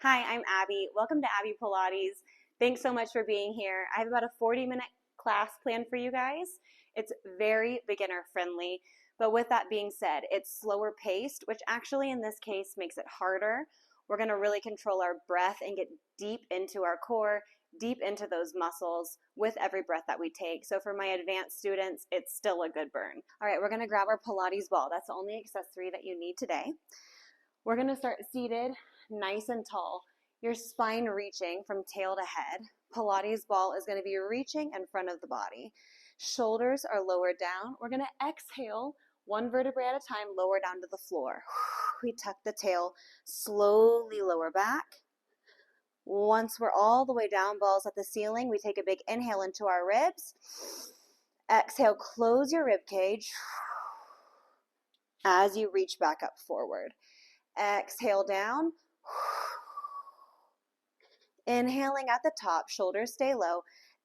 Hi, I'm Abby. Welcome to Abbey Pilates. Thanks so much for being here. I have about a 40-minute class planned for you guys. It's very beginner friendly, but with that being said, it's slower paced, which actually in this case makes it harder. We're going to really control our breath and get deep into our core, deep into those muscles with every breath that we take. So for my advanced students, it's still a good burn. All right, we're going to grab our Pilates ball. That's the only accessory that you need today. We're going to start seated nice and tall. Your spine reaching from tail to head. Pilates ball is going to be reaching in front of the body. Shoulders are lowered down. We're going to exhale one vertebrae at a time, lower down to the floor. We tuck the tail, slowly lower back. Once we're all the way down, balls at the ceiling, we take a big inhale into our ribs. Exhale, close your rib cage as you reach back up forward. Exhale down. Inhaling at the top, shoulders stay low.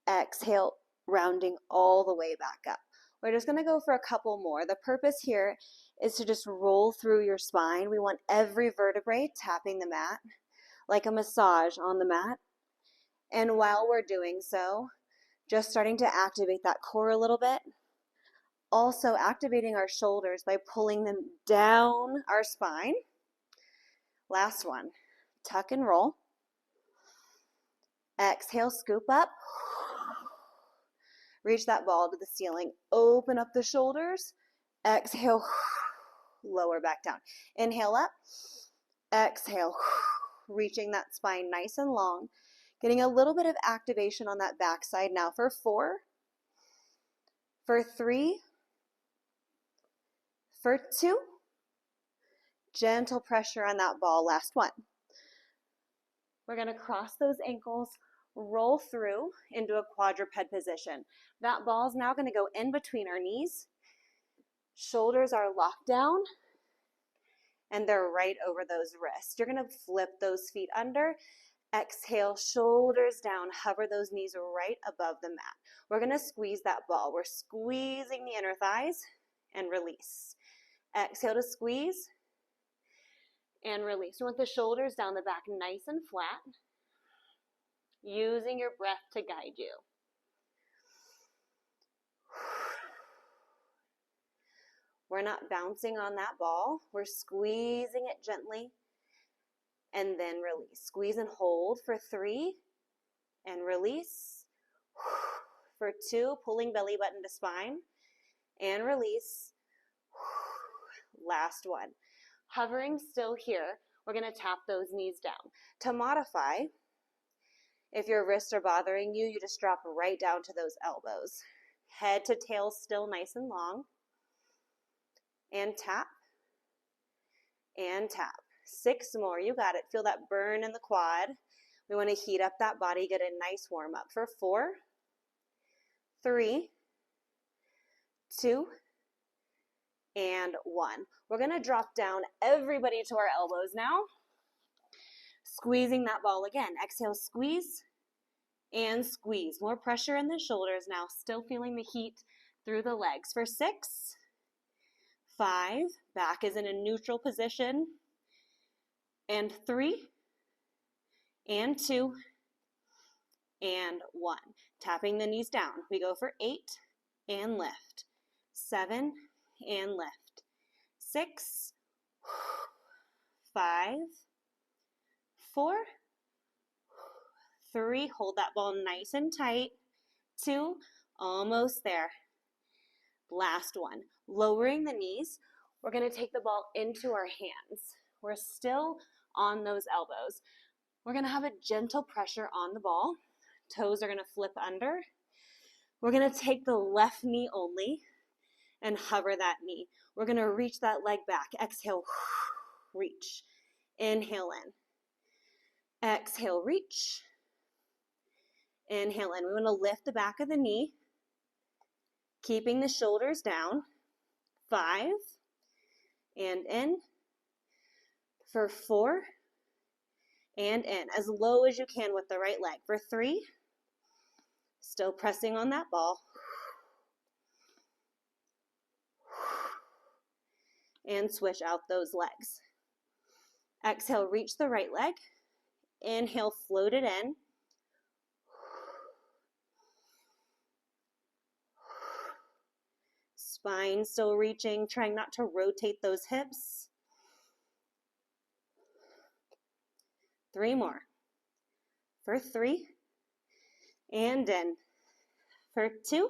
Exhale, rounding all the way back up. We're just going to go for a couple more. The purpose here is to just roll through your spine. We want every vertebrae tapping the mat like a massage on the mat. And while we're doing so, just starting to activate that core a little bit. Also activating our shoulders by pulling them down our spine. Last one, tuck and roll. Exhale, scoop up. Reach that ball to the ceiling. Open up the shoulders. Exhale, lower back down. Inhale up. Exhale, reaching that spine nice and long. Getting a little bit of activation on that backside now for 4, for 3, for 2. Gentle pressure on that ball. Last one. We're going to cross those ankles, roll through into a quadruped position. That ball is now going to go in between our knees. Shoulders are locked down, and they're right over those wrists. You're going to flip those feet under. Exhale, shoulders down, hover those knees right above the mat. We're going to squeeze that ball. We're squeezing the inner thighs and release. Exhale to squeeze and release. You want the shoulders down the back nice and flat, using your breath to guide you. We're not bouncing on that ball. We're squeezing it gently and then release. Squeeze and hold for 3 and release. For 2, pulling belly button to spine and release. Last one. Hovering still here, we're going to tap those knees down. To modify, if your wrists are bothering you, you just drop right down to those elbows. Head to tail still nice and long. And tap. And tap. 6 more. You got it. Feel that burn in the quad. We want to heat up that body, get a nice warm up for 4, 3, 2, and 1. We're going to drop down everybody to our elbows now. Squeezing that ball again. Exhale, squeeze and squeeze. More pressure in the shoulders now. Still feeling the heat through the legs for 6, 5. Back is in a neutral position. And 3, and 2, and 1. Tapping the knees down. We go for 8 and lift. 7 and lift. 6, 5, 4, 3. Hold that ball nice and tight. 2, almost there. Last one. Lowering the knees. We're going to take the ball into our hands. We're still on those elbows. We're going to have a gentle pressure on the ball. Toes are going to flip under. We're going to take the left knee only and hover that knee. We're going to reach that leg back. Exhale, reach. Inhale in. Exhale, reach. Inhale in. We want to lift the back of the knee, keeping the shoulders down. 5, and in. For 4, and in. As low as you can with the right leg. For 3, still pressing on that ball. And switch out those legs. Exhale, reach the right leg. Inhale, float it in. Spine still reaching, trying not to rotate those hips. 3 more. For 3, and in. For 2,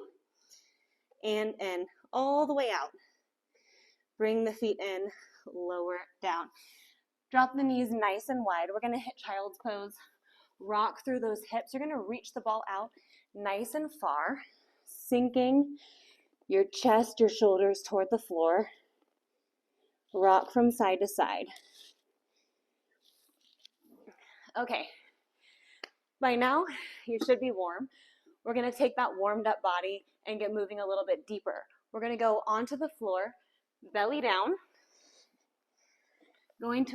and in. All the way out. Bring the feet in, lower down. Drop the knees nice and wide. We're going to hit child's pose. Rock through those hips. You're going to reach the ball out nice and far, sinking your chest, your shoulders toward the floor. Rock from side to side. Okay. By now, you should be warm. We're going to take that warmed up body and get moving a little bit deeper. We're going to go onto the floor, belly down, going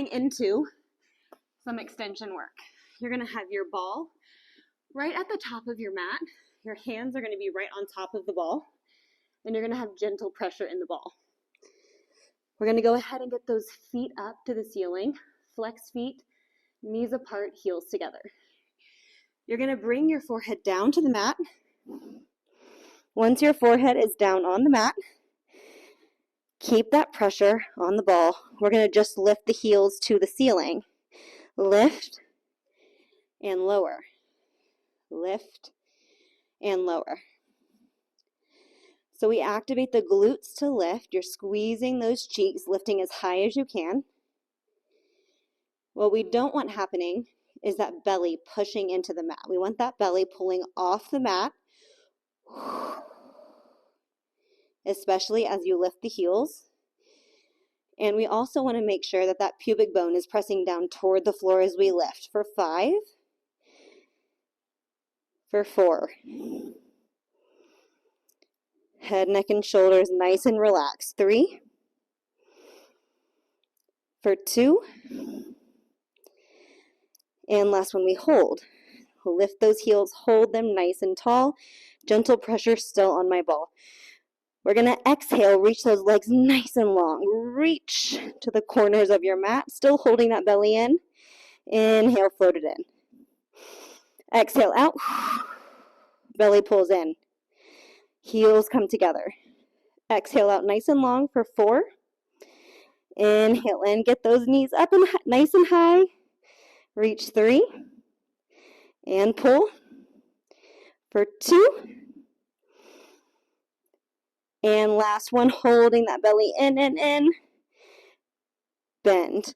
into some extension work. You're going to have your ball right at the top of your mat. Your hands are going to be right on top of the ball, and you're going to have gentle pressure in the ball. We're going to go ahead and get those feet up to the ceiling. Flex feet, knees apart, heels together. You're going to bring your forehead down to the mat. Once your forehead is down on the mat, keep that pressure on the ball. We're going to just lift the heels to the ceiling. Lift and lower. Lift and lower. So we activate the glutes to lift. You're squeezing those cheeks, lifting as high as you can. What we don't want happening is that belly pushing into the mat. We want that belly pulling off the mat, especially as you lift the heels. And we also want to make sure that that pubic bone is pressing down toward the floor as we lift. For 5, for 4. Head, neck, and shoulders nice and relaxed. 3, for 2, and last one, we hold. Lift those heels, hold them nice and tall. Gentle pressure still on my ball. We're going to exhale, reach those legs nice and long. Reach to the corners of your mat, still holding that belly in. Inhale, float it in. Exhale out. Belly pulls in. Heels come together. Exhale out nice and long for 4. Inhale in, get those knees up and nice and high. Reach 3. And pull. For 2. And last one, holding that belly in and in. Bend.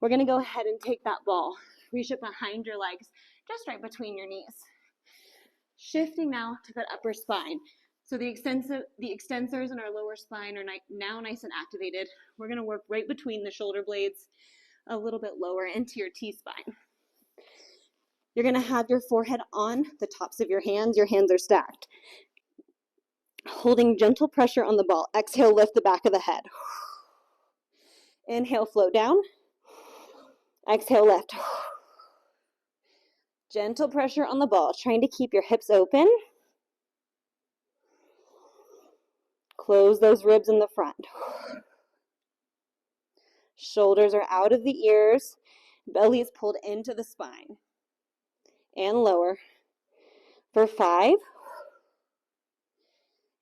We're going to go ahead and take that ball. Reach it behind your legs, just right between your knees. Shifting now to that upper spine. So the extensors in our lower spine are now nice and activated. We're going to work right between the shoulder blades, a little bit lower into your T-spine. You're going to have your forehead on the tops of your hands. Your hands are stacked. Holding gentle pressure on the ball. Exhale, lift the back of the head. Inhale, float down. Exhale, lift. Gentle pressure on the ball, trying to keep your hips open. Close those ribs in the front. Shoulders are out of the ears. Belly is pulled into the spine. And lower. For 5.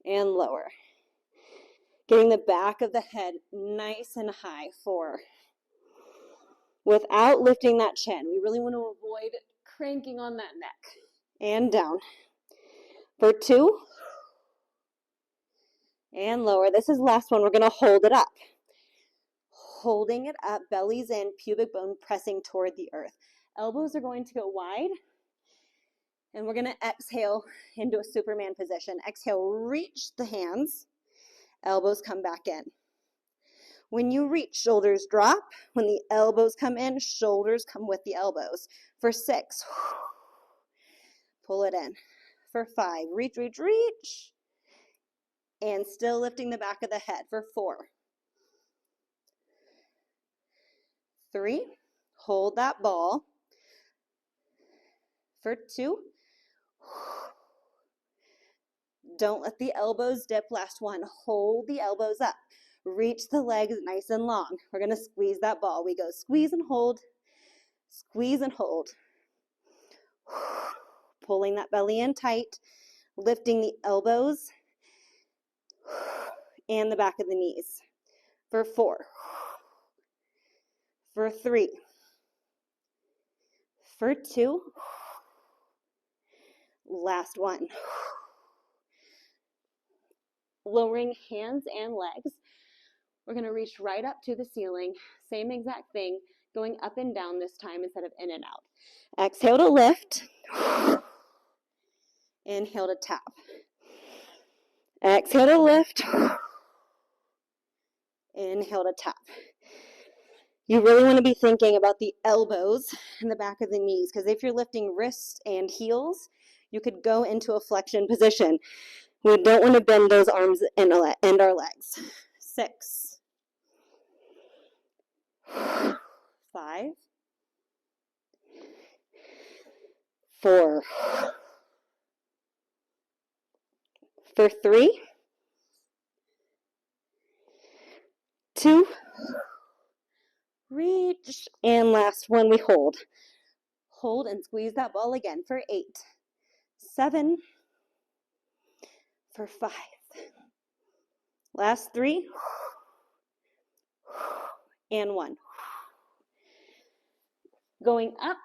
And lower. Getting the back of the head nice and high. 4. Without lifting that chin. We really want to avoid cranking on that neck. And down. For 2. And lower. This is the last one. We're going to hold it up. Holding it up, belly's in, pubic bone pressing toward the earth. Elbows are going to go wide. And we're going to exhale into a Superman position. Exhale, reach the hands. Elbows come back in. When you reach, shoulders drop. When the elbows come in, shoulders come with the elbows. For 6, pull it in. For 5, reach, reach, reach. And still lifting the back of the head. For 4, 3, hold that ball. For 2, don't let the elbows dip. Last one, hold the elbows up. Reach the legs nice and long. We're going to squeeze that ball. We go squeeze and hold, Squeeze and hold. Pulling that belly in tight, lifting the elbows and the back of the knees. For 4, for 3, for 2, last one. Lowering hands and legs. We're going to reach right up to the ceiling. Same exact thing, going up and down this time instead of in and out. Exhale to lift. Inhale to tap. Exhale to lift. Inhale to tap. You really want to be thinking about the elbows and the back of the knees, because if you're lifting wrists and heels, you could go into a flexion position. We don't want to bend those arms and our legs. 6, 5, 4, for 3, 2, reach, and last one, we hold. Hold and squeeze that ball again for 8, 7, for 5, last 3, and 1. Going up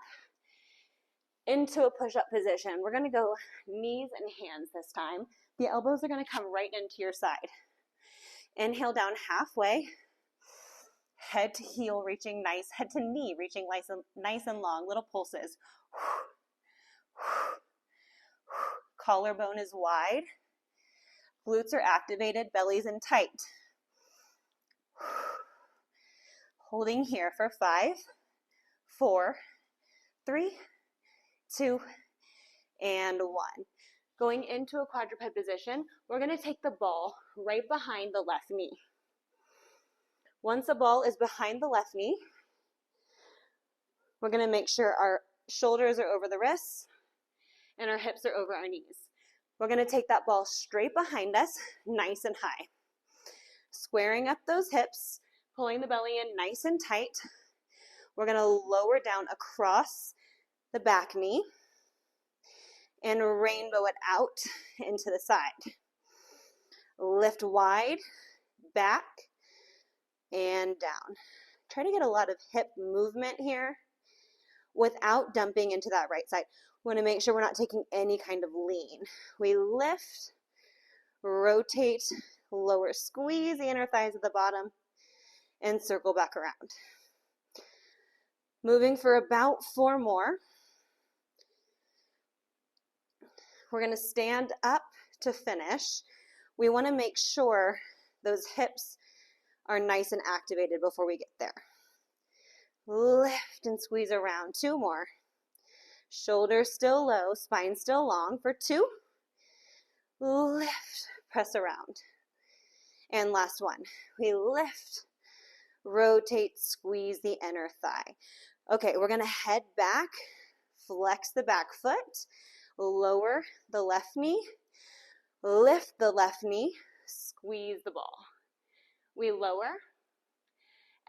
into a push-up position. We're going to go knees and hands this time. The elbows are going to come right into your side. Inhale down halfway. Head to heel reaching nice. Head to knee reaching nice and long. Little pulses. Collarbone is wide. Glutes are activated. Belly's in tight. Holding here for 5, 4, 3, 2, and 1. Going into a quadruped position, we're going to take the ball right behind the left knee. Once the ball is behind the left knee, we're going to make sure our shoulders are over the wrists and our hips are over our knees. We're going to take that ball straight behind us, nice and high. Squaring up those hips, pulling the belly in nice and tight. We're going to lower down across the back knee and rainbow it out into the side. Lift wide, back, and down. Try to get a lot of hip movement here without dumping into that right side. We want to make sure we're not taking any kind of lean. We lift, rotate, lower, squeeze the inner thighs at the bottom, and circle back around. Moving for about 4 more. We're going to stand up to finish. We want to make sure those hips are nice and activated before we get there. Lift and squeeze around. 2 more. Shoulders still low, spine still long for 2. Lift, press around. And last one. We lift, rotate, squeeze the inner thigh. Okay, we're going to head back, flex the back foot, lower the left knee, lift the left knee, squeeze the ball. We lower,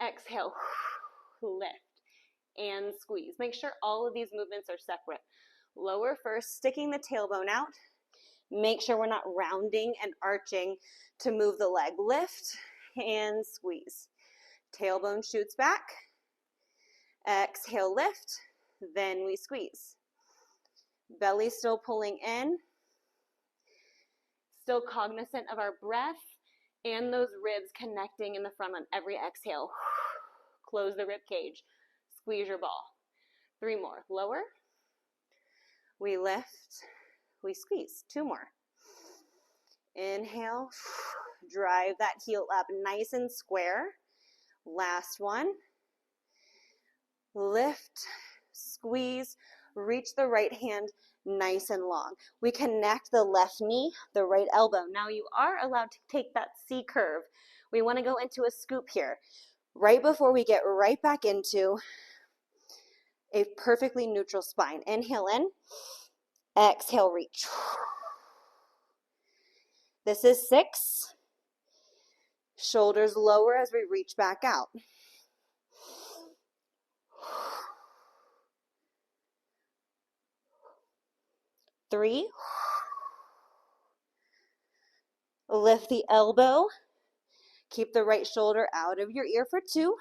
exhale, lift, and squeeze. Make sure all of these movements are separate. Lower first, sticking the tailbone out. Make sure we're not rounding and arching to move the leg. Lift and squeeze. Tailbone shoots back. Exhale, lift. Then we squeeze. Belly still pulling in. Still cognizant of our breath and those ribs connecting in the front on every exhale. Close the rib cage. Squeeze your ball. 3 more. Lower. We lift. We squeeze. 2 more. Inhale. Drive that heel up nice and square. Last one. Lift. Squeeze. Reach the right hand nice and long. We connect the left knee, the right elbow. Now you are allowed to take that C curve. We want to go into a scoop here. Right before we get right back into a perfectly neutral spine. Inhale in. Exhale, reach. This is 6. Shoulders lower as we reach back out. 3. Lift the elbow. Keep the right shoulder out of your ear for 2.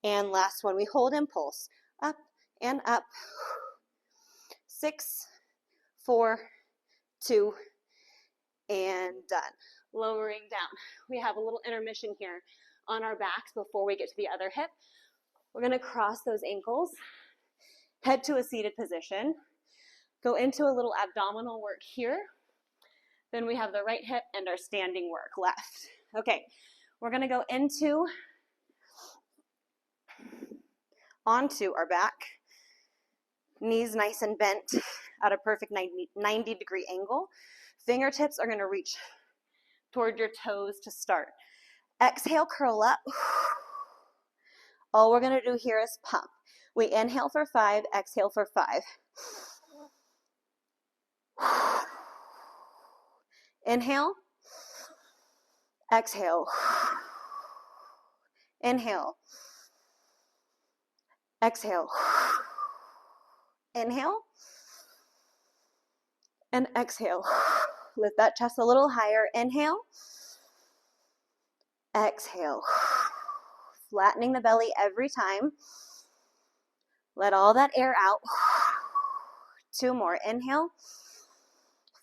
And last one, we hold and pulse. Up and up. 6, 4, 2, and done. Lowering down. We have a little intermission here on our backs before we get to the other hip. We're going to cross those ankles, head to a seated position, go into a little abdominal work here. Then we have the right hip and our standing work left. Okay, we're going to go onto our back, knees nice and bent at a perfect 90-degree angle. Fingertips are going to reach toward your toes to start. Exhale, curl up. All we're going to do here is pump. We inhale for 5, exhale for 5. Inhale, exhale. Inhale, exhale. Inhale, and exhale. Lift that chest a little higher. Inhale, exhale. Flattening the belly every time. Let all that air out. 2 more. Inhale.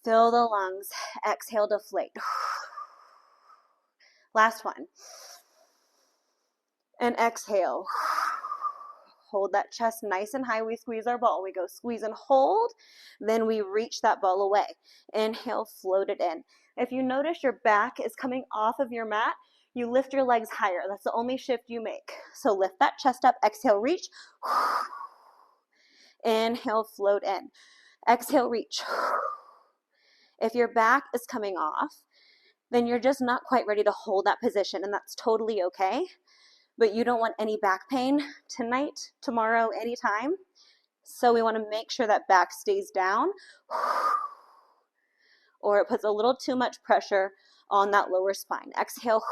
Fill the lungs. Exhale, deflate. Last one. And exhale. Hold that chest nice and high. We squeeze our ball. We go squeeze and hold. Then we reach that ball away. Inhale, float it in. If you notice your back is coming off of your mat, you lift your legs higher. That's the only shift you make. So lift that chest up. Exhale, reach. Inhale, float in. Exhale, reach. If your back is coming off, then you're just not quite ready to hold that position, and that's totally okay. But you don't want any back pain tonight, tomorrow, anytime. So we want to make sure that back stays down, or it puts a little too much pressure on that lower spine. Exhale,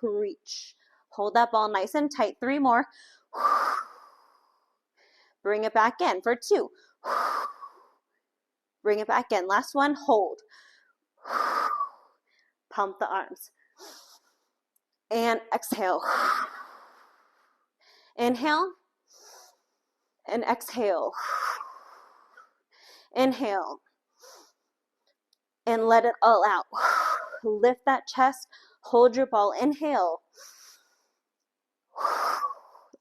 reach. Hold that ball nice and tight. 3 more. Bring it back in for 2. Bring it back in. Last one, hold. Pump the arms. And exhale. Inhale. And exhale. Inhale. And let it all out. Lift that chest. Hold your ball. Inhale.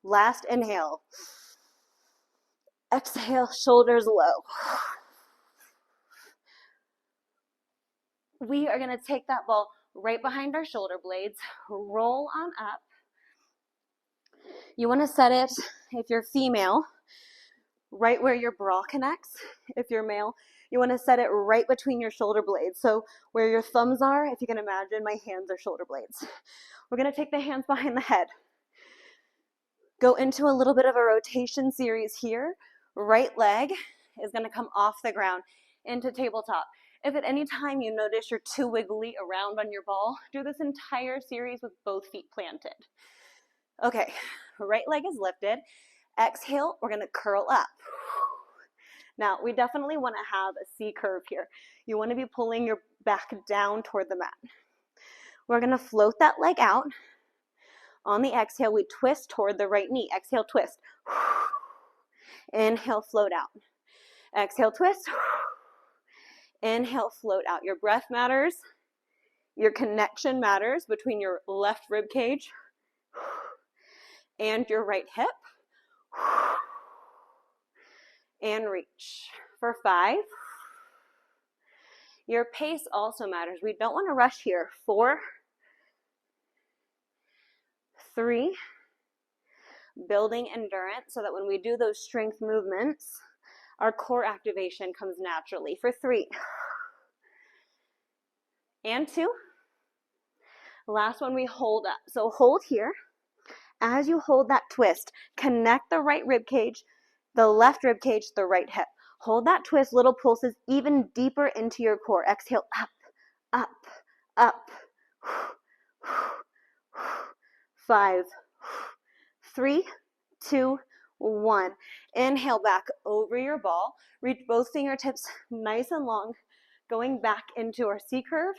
Last inhale. Exhale, shoulders low. We are going to take that ball right behind our shoulder blades, roll on up. You want to set it, if you're female, right where your bra connects. If you're male, you want to set it right between your shoulder blades. So where your thumbs are, if you can imagine, my hands are shoulder blades. We're going to take the hands behind the head. Go into a little bit of a rotation series here. Right leg is going to come off the ground into tabletop. If at any time you notice you're too wiggly around on your ball, do this entire series with both feet planted. Okay, right leg is lifted. Exhale, we're going to curl up. Now, we definitely want to have a C curve here. You want to be pulling your back down toward the mat. We're going to float that leg out. On the exhale, we twist toward the right knee. Exhale, twist. Inhale, float out. Exhale, twist. Inhale, float out. Your breath matters. Your connection matters between your left rib cage and your right hip. And reach. For 5. Your pace also matters. We don't want to rush here. 4, 3. Building endurance so that when we do those strength movements, our core activation comes naturally. For 3. And 2. Last one, we hold up. So hold here. As you hold that twist, connect the right rib cage, the left rib cage, the right hip. Hold that twist, little pulses even deeper into your core. Exhale, up, up, up. 5, 3, 2, 1. Inhale back over your ball. Reach both fingertips nice and long, going back into our C curve.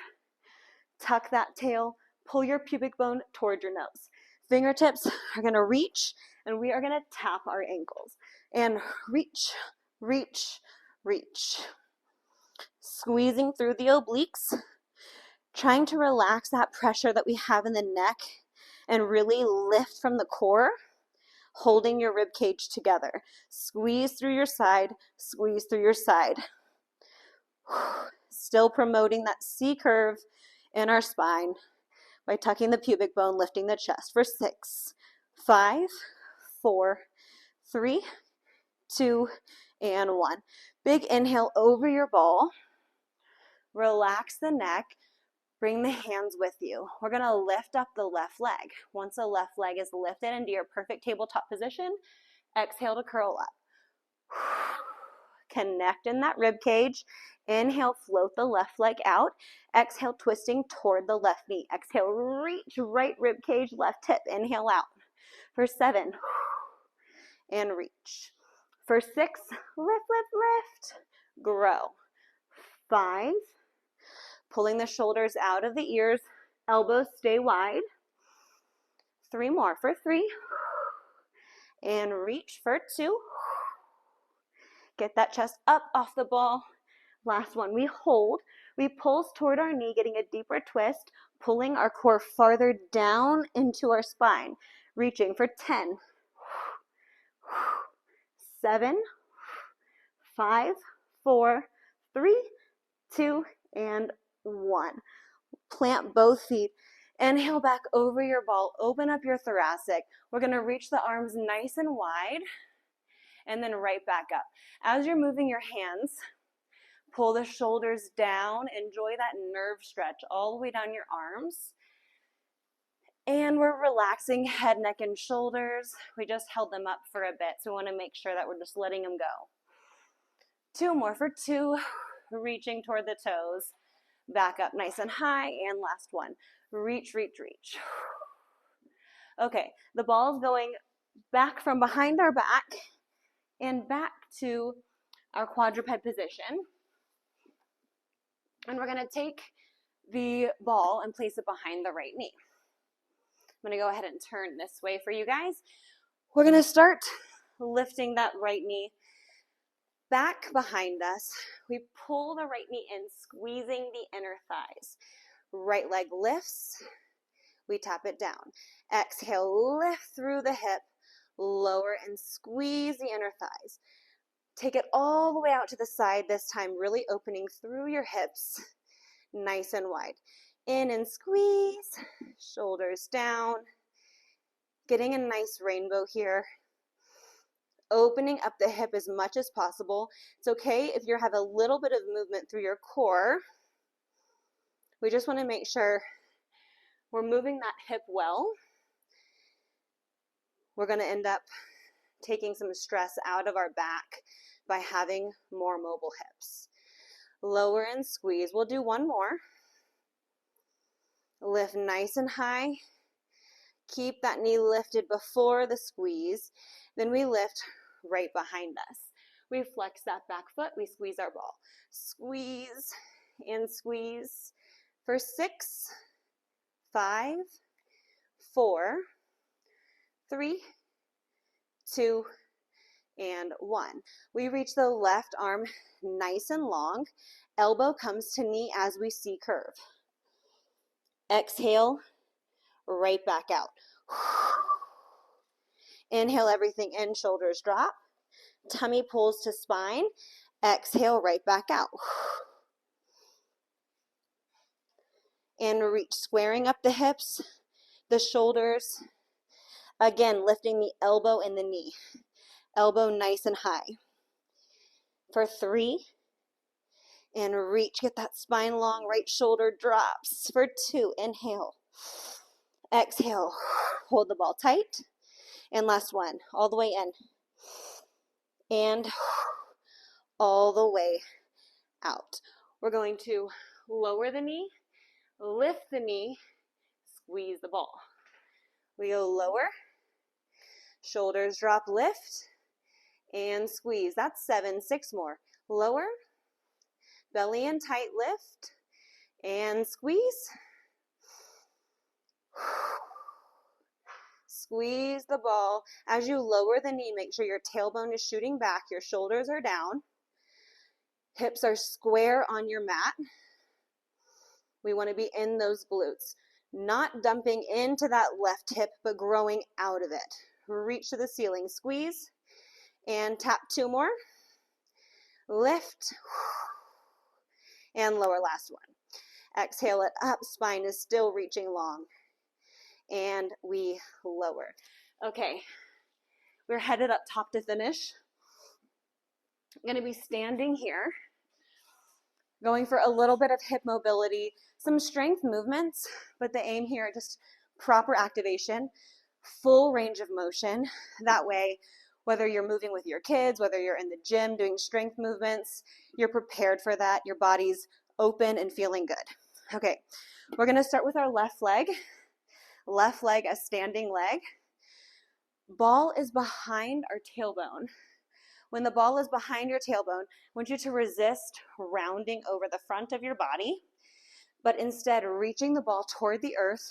Tuck that tail, pull your pubic bone toward your nose. Fingertips are gonna reach, and we are gonna tap our ankles. And reach, reach, reach. Squeezing through the obliques, trying to relax that pressure that we have in the neck and really lift from the core, holding your rib cage together. Squeeze through your side, squeeze through your side. Still promoting that C curve in our spine by tucking the pubic bone, lifting the chest for 6, 5, 4, 3, 2, and 1. Big inhale over your ball. Relax the neck. Bring the hands with you. We're gonna lift up the left leg. Once the left leg is lifted into your perfect tabletop position, exhale to curl up. Connect in that rib cage. Inhale, float the left leg out. Exhale, twisting toward the left knee. Exhale, reach right rib cage, left hip. Inhale out. For 7, and reach. For 6, lift, lift, lift. Grow. 5, pulling the shoulders out of the ears. Elbows stay wide. 3 more for 3. And reach for 2. Get that chest up off the ball. Last one, we hold. We pulse toward our knee, getting a deeper twist, pulling our core farther down into our spine. Reaching for 10, 7, 5, 4, 3, 2, and 1. Plant both feet. Inhale back over your ball. Open up your thoracic. We're going to reach the arms nice and wide, and then right back up. As you're moving your hands, pull the shoulders down. Enjoy that nerve stretch all the way down your arms. And we're relaxing head, neck, and shoulders. We just held them up for a bit, so we want to make sure that we're just letting them go. 2 more for 2. Reaching toward the toes. Back up nice and high. And last one. Reach, reach, reach. Okay, the ball's going back from behind our back and back to our quadruped position. And we're going to take the ball and place it behind the right knee. I'm going to go ahead and turn this way for you guys. We're going to start lifting that right knee back behind us. We pull the right knee in, squeezing the inner thighs. Right leg lifts. We tap it down. Exhale, lift through the hip, lower and squeeze the inner thighs. Take it all the way out to the side this time, really opening through your hips, nice and wide. In and squeeze, shoulders down. Getting a nice rainbow here. Opening up the hip as much as possible. It's okay if you have a little bit of movement through your core. We just want to make sure we're moving that hip well. We're going to end up taking some stress out of our back by having more mobile hips. Lower and squeeze. We'll do one more. Lift nice and high. Keep that knee lifted before the squeeze. Then we lift right behind us. We flex that back foot. We squeeze our ball. Squeeze and squeeze for 6, 5, 4, 3, 2, and 1. We reach the left arm nice and long. Elbow comes to knee as we C curve. Exhale, right back out. Inhale everything in, shoulders drop. Tummy pulls to spine. Exhale, right back out. And reach, squaring up the hips, the shoulders. Again, lifting the elbow and the knee. Elbow nice and high. For 3. And reach, get that spine long, right shoulder drops. For 2, inhale. Exhale, hold the ball tight. And last one, all the way in. And all the way out. We're going to lower the knee, lift the knee, squeeze the ball. We go lower, Shoulders drop, lift, and squeeze. That's 7, 6 more. Lower, belly in tight, lift, and squeeze. Squeeze the ball. As you lower the knee, make sure your tailbone is shooting back, your shoulders are down, hips are square on your mat. We want to be in those glutes, not dumping into that left hip, but growing out of it. Reach to the ceiling, squeeze, and tap 2 more. Lift, and lower, last one. Exhale it up, spine is still reaching long. And we lower. Okay, we're headed up top to finish. I'm gonna be standing here, going for a little bit of hip mobility, some strength movements, but the aim here, just proper activation, full range of motion. That way, whether you're moving with your kids, whether you're in the gym doing strength movements, you're prepared for that. Your body's open and feeling good. Okay, we're gonna start with our left leg. Left leg a standing leg. Ball is behind our tailbone. When the ball is behind your tailbone, I want you to resist rounding over the front of your body, but instead reaching the ball toward the earth,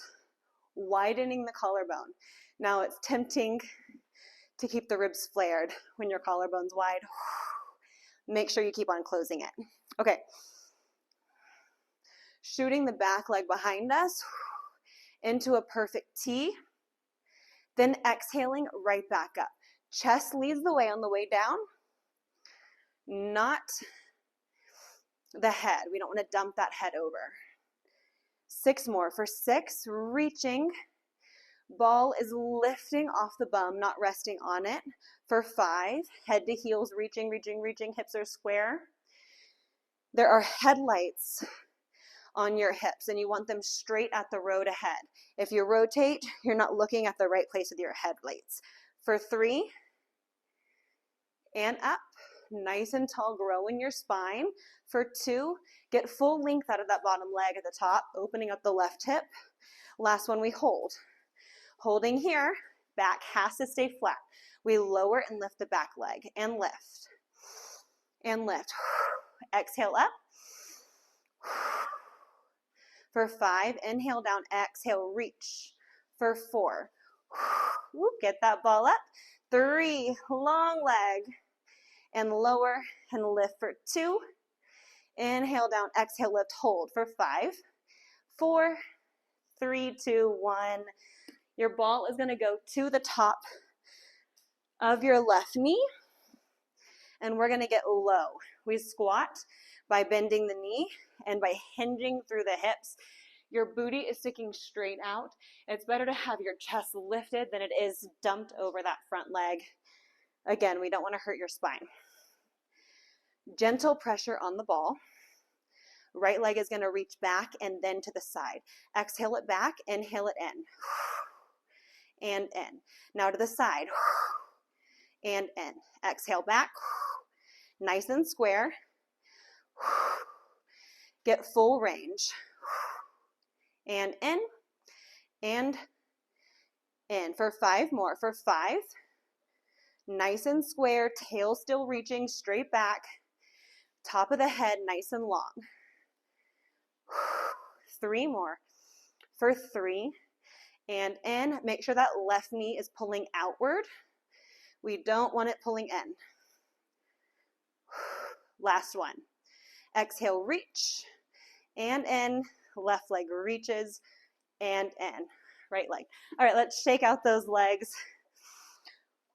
widening the collarbone. Now it's tempting to keep the ribs flared when your collarbone's wide. Make sure you keep on closing it. Okay. Shooting the back leg behind us into a perfect T, then exhaling right back up. Chest leads the way on the way down, not the head. We don't want to dump that head over. 6 more. For 6, reaching. Ball is lifting off the bum, not resting on it. For 5, head to heels, reaching, reaching, reaching. Hips are square. There are headlights on your hips, and you want them straight at the road ahead. If you rotate, you're not looking at the right place with your headlights. For 3, and up, nice and tall, grow in your spine. For 2, get full length out of that bottom leg at the top, opening up the left hip. Last one, we hold. Holding here, back has to stay flat. We lower and lift the back leg, and lift, and lift. Exhale up. For 5, inhale down, exhale, reach. For 4, get that ball up. 3, long leg, and lower and lift. For 2, inhale down, exhale, lift, hold. For 5, 4, 3, 2, 1. Your ball is gonna go to the top of your left knee, and we're gonna get low. We squat by bending the knee and by hinging through the hips. Your booty is sticking straight out. It's better to have your chest lifted than it is dumped over that front leg. Again, we don't want to hurt your spine. Gentle pressure on the ball. Right leg is going to reach back and then to the side. Exhale it back, inhale it in. And in. Now to the side. And in. Exhale back. Nice and square. Get full range. And in. And in. For 5 more. For 5. Nice and square. Tail still reaching straight back. Top of the head nice and long. 3 more. For 3. And in. Make sure that left knee is pulling outward. We don't want it pulling in. Last one. Exhale, reach. And in. Left leg reaches. And in. Right leg. All right, let's shake out those legs.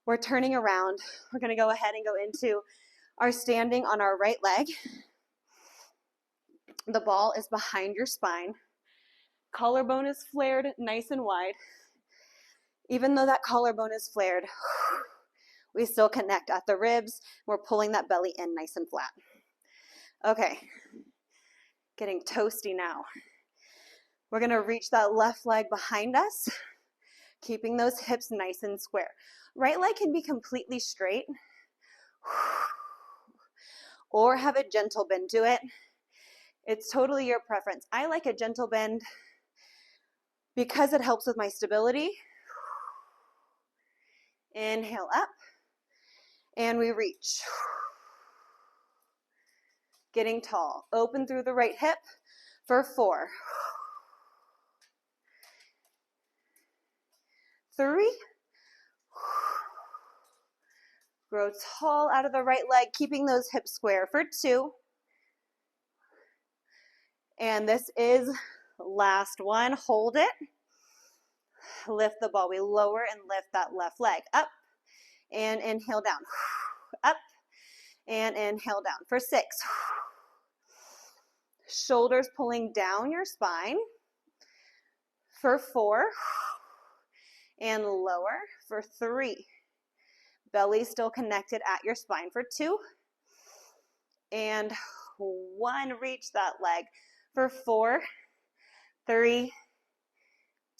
We're turning around. We're going to go ahead and go into our standing on our right leg. The ball is behind your spine. Collarbone is flared nice and wide. Even though that collarbone is flared, we still connect at the ribs. We're pulling that belly in nice and flat. Okay, getting toasty now. We're going to reach that left leg behind us, keeping those hips nice and square. Right leg can be completely straight or have a gentle bend to it. It's totally your preference. I like a gentle bend because it helps with my stability Inhale up, and we reach. Getting tall. Open through the right hip for 4, 3. Grow tall out of the right leg, keeping those hips square for 2. And this is last one. Hold it. Lift the ball. We lower and lift that left leg. Up and inhale down. Up and inhale down for 6. Shoulders pulling down your spine for 4. And lower for 3. Belly still connected at your spine for 2. And 1. Reach that leg for 4, 3,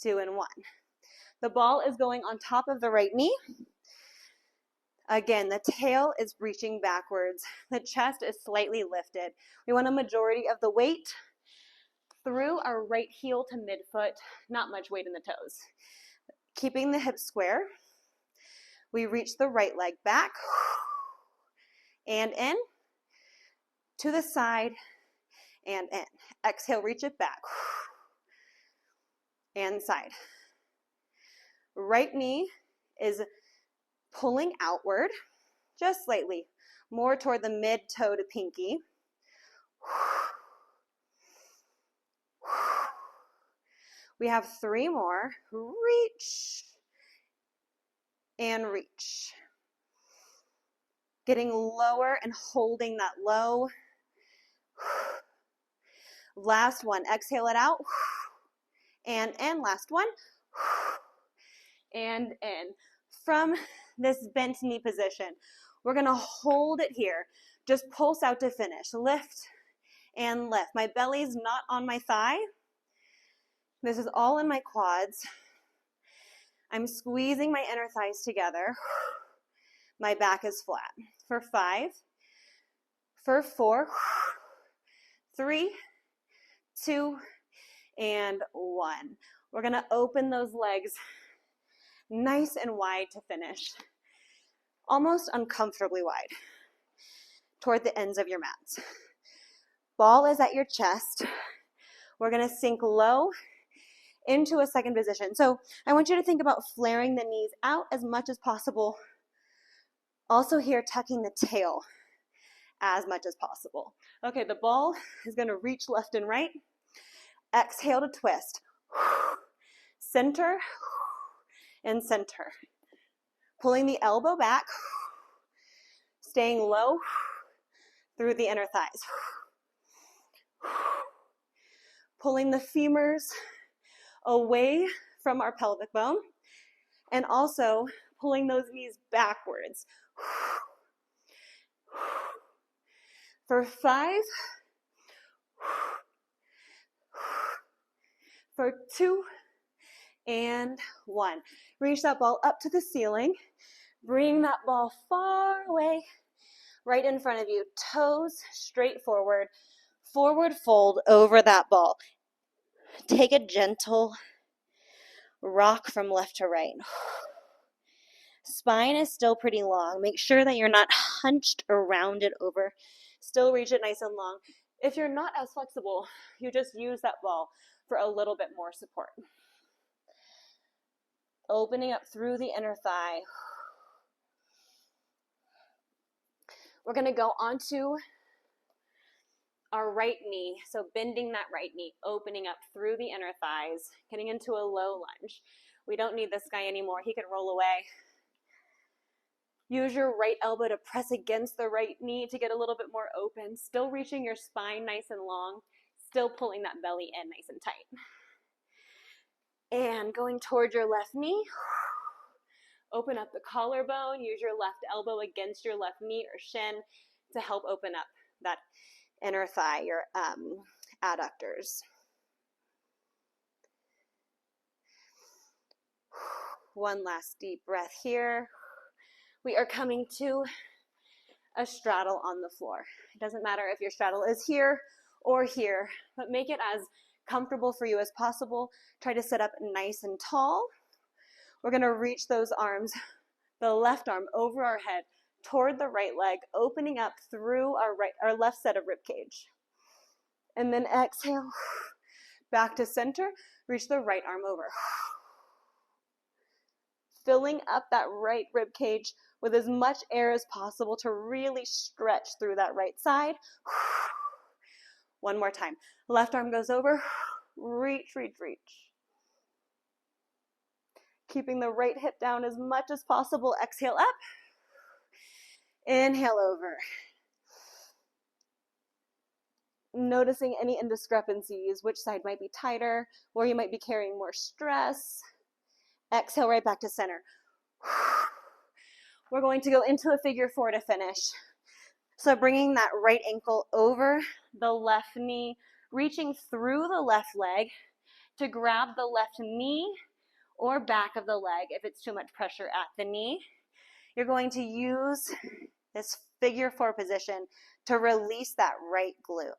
2, and 1. The ball is going on top of the right knee. Again, the tail is reaching backwards. The chest is slightly lifted. We want a majority of the weight through our right heel to midfoot, not much weight in the toes. Keeping the hips square, we reach the right leg back and in, to the side and in. Exhale, reach it back and side. Right knee is pulling outward, just slightly, more toward the mid-toe to pinky. We have 3 more. Reach and reach. Getting lower and holding that low. Last one. Exhale it out. And in. Last one. And in. From this bent knee position, we're going to hold it here. Just pulse out to finish. Lift and lift. My belly's not on my thigh. This is all in my quads. I'm squeezing my inner thighs together. My back is flat. For 5, for 4, 3, 2, and 1. We're going to open those legs nice and wide to finish. Almost uncomfortably wide toward the ends of your mats. Ball is at your chest. We're going to sink low into a second position. So I want you to think about flaring the knees out as much as possible. Also here, tucking the tail as much as possible. Okay, the ball is going to reach left and right. Exhale to twist. Center and center. Pulling the elbow back. Staying low through the inner thighs. Pulling the femurs away from our pelvic bone. And also pulling those knees backwards. For 5, for 2, and 1. Reach that ball up to the ceiling. Bring that ball far away, right in front of you. Toes straight forward. Forward fold over that ball. Take a gentle rock from left to right. Spine is still pretty long. Make sure that you're not hunched or rounded over. Still reach it nice and long. If you're not as flexible, you just use that ball for a little bit more support. Opening up through the inner thigh. We're going to go onto our right knee. So bending that right knee, opening up through the inner thighs, getting into a low lunge. We don't need this guy anymore. He can roll away. Use your right elbow to press against the right knee to get a little bit more open. Still reaching your spine nice and long. Still pulling that belly in nice and tight. And going towards your left knee. Open up the collarbone. Use your left elbow against your left knee or shin to help open up that inner thigh, your adductors. One last deep breath here. We are coming to a straddle on the floor. It doesn't matter if your straddle is here or here, but make it as comfortable for you as possible. Try to sit up nice and tall. We're going to reach those arms The left arm over our head toward the right leg, opening up through our left set of rib cage. And then exhale, back to center, reach the right arm over. Filling up that right rib cage with as much air as possible to really stretch through that right side. One more time. Left arm goes over, reach, reach, reach. Keeping the right hip down as much as possible. Exhale up. Inhale over. Noticing any indiscrepancies, which side might be tighter, where you might be carrying more stress. Exhale right back to center. We're going to go into a figure four to finish. So bringing that right ankle over the left knee, reaching through the left leg to grab the left knee or back of the leg if it's too much pressure at the knee. You're going to use this figure four position to release that right glute.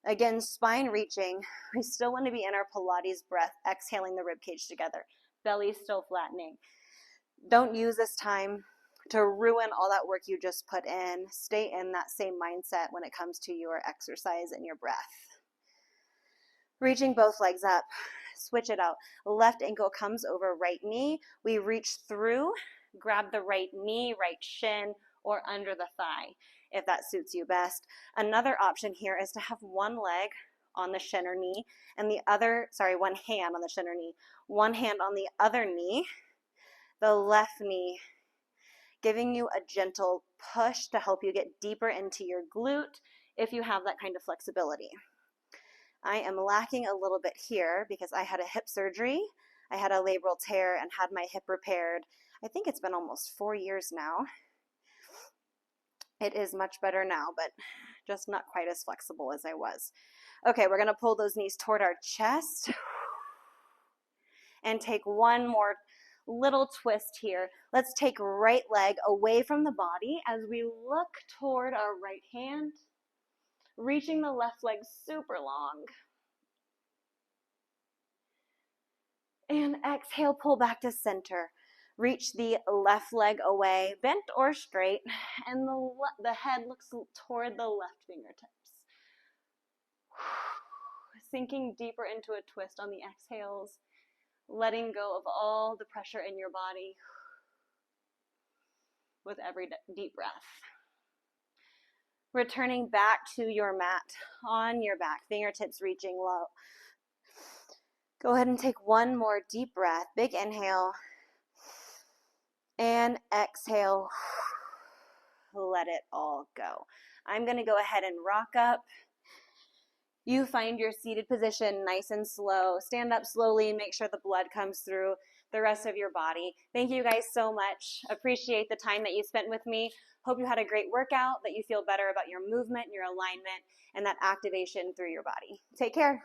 Again, spine reaching. We still want to be in our Pilates breath, exhaling the rib cage together. Belly still flattening. Don't use this time to ruin all that work you just put in. Stay in that same mindset when it comes to your exercise and your breath. Reaching both legs up. Switch it out. Left ankle comes over right knee. We reach through, grab the right knee, right shin, or under the thigh, if that suits you best. Another option here is to have one leg on the shin or knee and one hand on the shin or knee, one hand on the other knee, the left knee, giving you a gentle push to help you get deeper into your glute if you have that kind of flexibility. I am lacking a little bit here because I had a hip surgery. I had a labral tear and had my hip repaired. I think it's been almost 4 years now. It is much better now, but just not quite as flexible as I was. Okay, we're gonna pull those knees toward our chest and take one more little twist here. Let's take right leg away from the body as we look toward our right hand, reaching the left leg super long. And exhale, pull back to center. Reach the left leg away, bent or straight, and the head looks toward the left fingertips. Sinking deeper into a twist on the exhales, letting go of all the pressure in your body with every deep breath. Returning back to your mat on your back, fingertips reaching low. Go ahead and take one more deep breath. Big inhale. And exhale. Let it all go. I'm going to go ahead and rock up. You find your seated position nice and slow. Stand up slowly. Make sure the blood comes through the rest of your body. Thank you guys so much. Appreciate the time that you spent with me. Hope you had a great workout, that you feel better about your movement, your alignment, and that activation through your body. Take care.